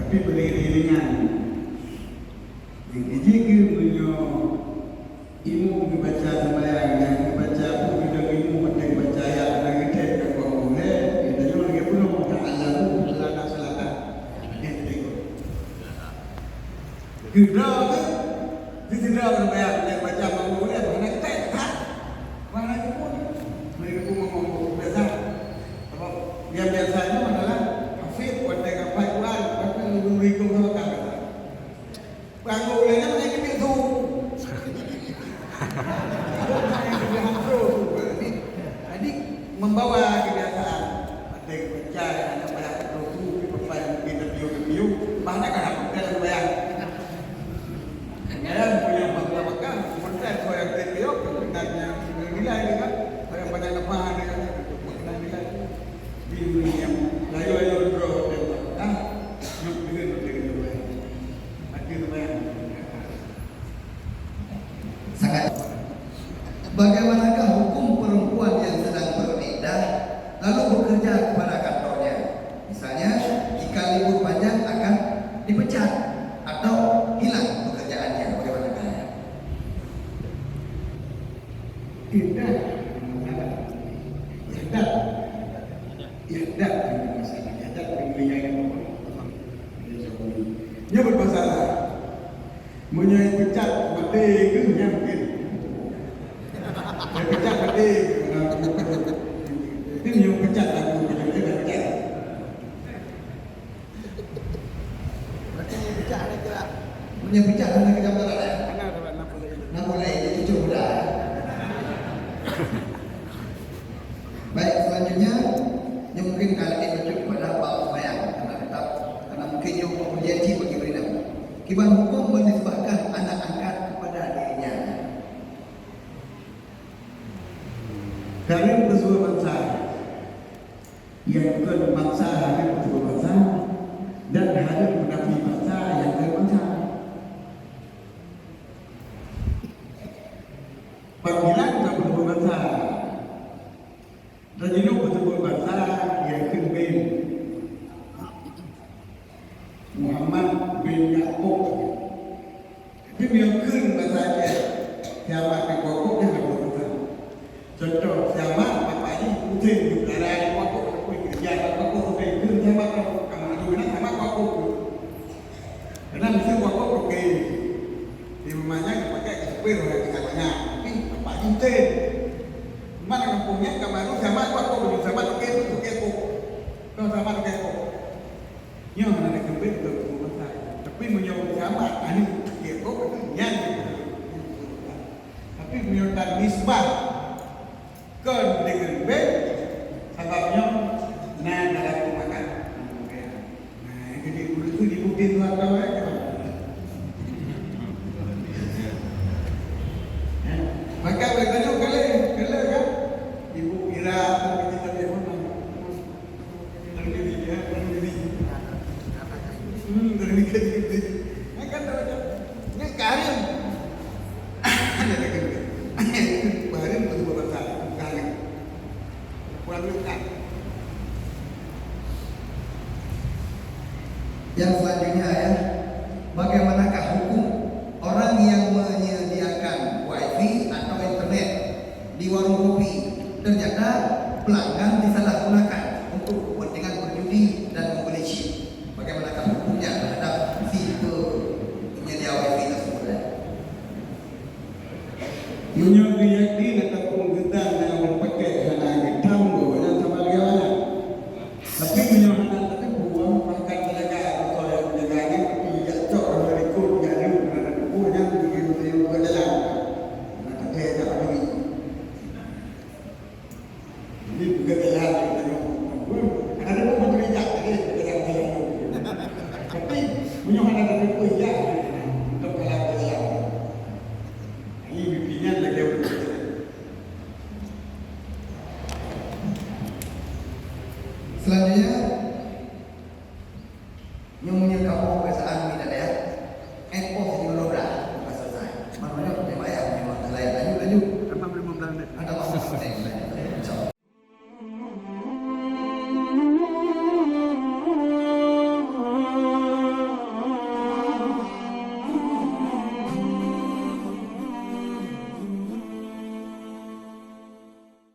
tapi beriringan. Jadi punya ilmu membaca sembahyang dan membaca pun kita ilmu penting baca ayat dan kita tak boleh. Kita juga lagi belum Allah tu Allah nak selatan. Kita tidak sembahyang yang baca boleh mana tak. Mana pun mereka pun ngomong biasa. Yang biasanya adalah hafid pada kapal Quran, pada nuriko sama kata. Bangun lagi mana ini tu. Jadi membawa kebiasaan pada percaya ada pada itu dipakai kita biu banyak kan apa dalam bayang. Dalam punya bangga makan, mereka kau yang terbiu dengannya nilai dengan orang banyak lepas dengan nilai di dunia. Layu bro, yuk dengan bayang. Akhir bayang. Sangat. Bagaimanakah hukum perempuan yang sedang beriddah lalu bekerja kepada kantornya? Misalnya, jika libur panjang akan dipecat atau hilang pekerjaannya, bagaimanakah? Tidak, dia bermasalah. Menyai pecat mati ke yang mungkin. Saya pecat mati. Itu yang pecat aku dia pecat. Berarti pecat ada ke? Punya pecat ada ke gambar ada? Nak boleh jadi coba. Baik, selanjutnya yang mungkin kali ini merujuk kepada bab sembahyang karena mungkin yang berjanji bagi beridam. Kiban hukum menisbahkan anak angkat kepada dirinya. Dari sebuah bangsa yang bukan bangsa hari sebuah bangsa dan hari mendapi bangsa yang bukan bangsa. Panggilan kepada sebuah bangsa dan hidup sebuah bangsa yang kembali Muhammad bin Yaqub. Tapi dia kena bahasa dia. Siapa yang Yaqub dia nak bahasa. Contoh siapa bapaknya Husain bin Ali Yaqub aku kerja Yaqub Husain bin siapa kamu ada nak sama Yaqub. Karena mesti Yaqub okey. Di rumahnya dipakai supir orang katanya. Tapi bapaknya Husain. Mana kampungnya kamu sama Yaqub sama okey Yaqub. Kau sama Yaqub. Yang ada kembali ke rumah saya. Tapi menyebut sama, ini dia kok nyanyi. Tapi menyebutkan nisbah ke dengan B, sebabnya nah dalam makan. Nah, jadi itu dibukin tuan tahu ya. Maka bertanya kalau kan ibu Ira atau kita dia mana? Dari kita kan ni karim ada lagi karim betul betul karim kurang luka. Yang selanjutnya ya, bagaimanakah hukum orang yang menyediakan wifi atau internet di warung kopi ternyata pelanggan disalahgunakan untuk kepentingan berjudi dan membeli chip? Bagaimanakah hukumnya terhadap si penyedia wifi tersebut? Menyediakan ataupun gedang yang berpakai hana hitam dan sama bagaimana. Tapi menyediakan tapi buang makan tenaga atau yang menjaganya tapi tidak cok dari ikut jadi kerana buahnya begitu ke dalam. Nak kata tak lagi. Ini juga dalam ada pun berbeza tadi dalam. Tapi menyediakan tapi punya untuk dalam. Ini bibinya lagi berbeza. Selanjutnya